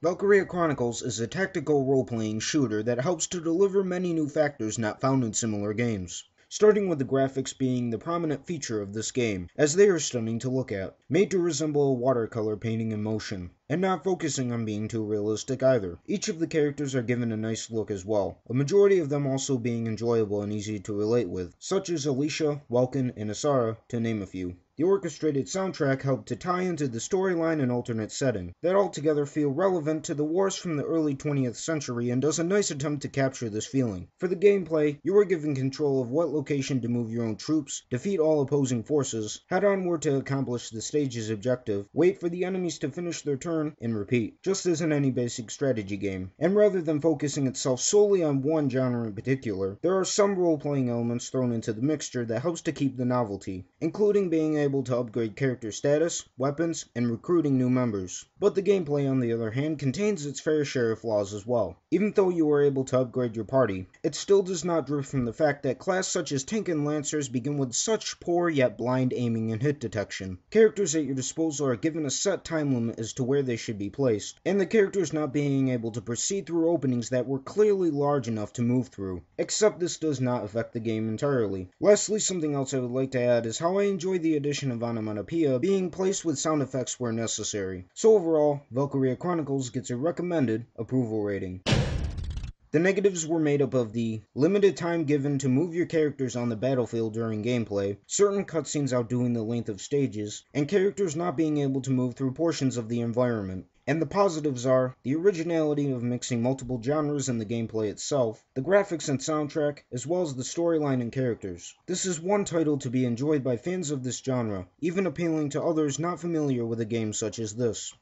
Valkyria Chronicles is a tactical role-playing shooter that helps to deliver many new factors not found in similar games. Starting with the graphics being the prominent feature of this game, as they are stunning to look at, made to resemble a watercolor painting in motion, and not focusing on being too realistic either. Each of the characters are given a nice look as well, a majority of them also being enjoyable and easy to relate with, such as Alicia, Welkin, and Asara, to name a few. The orchestrated soundtrack helped to tie into the storyline and alternate setting, that altogether feel relevant to the wars from the early 20th century and does a nice attempt to capture this feeling. For the gameplay, you are given control of what location to move your own troops, defeat all opposing forces, head onward to accomplish the stage's objective, wait for the enemies to finish their turn, and repeat, just as in any basic strategy game. And rather than focusing itself solely on one genre in particular, there are some role-playing elements thrown into the mixture that helps to keep the novelty, including being able to upgrade character status, weapons, and recruiting new members. But the gameplay, on the other hand, contains its fair share of flaws as well. Even though you are able to upgrade your party, it still does not drift from the fact that classes such as Tank and Lancers begin with such poor yet blind aiming and hit detection. Characters at your disposal are given a set time limit as to where they should be placed, and the characters not being able to proceed through openings that were clearly large enough to move through. Except this does not affect the game entirely. Lastly, something else I would like to add is how I enjoy the addition of onomatopoeia being placed with sound effects where necessary. So overall, Valkyria Chronicles gets a recommended approval rating. The negatives were made up of the limited time given to move your characters on the battlefield during gameplay, certain cutscenes outdoing the length of stages, and characters not being able to move through portions of the environment. And the positives are the originality of mixing multiple genres in the gameplay itself, the graphics and soundtrack, as well as the storyline and characters. This is one title to be enjoyed by fans of this genre, even appealing to others not familiar with a game such as this.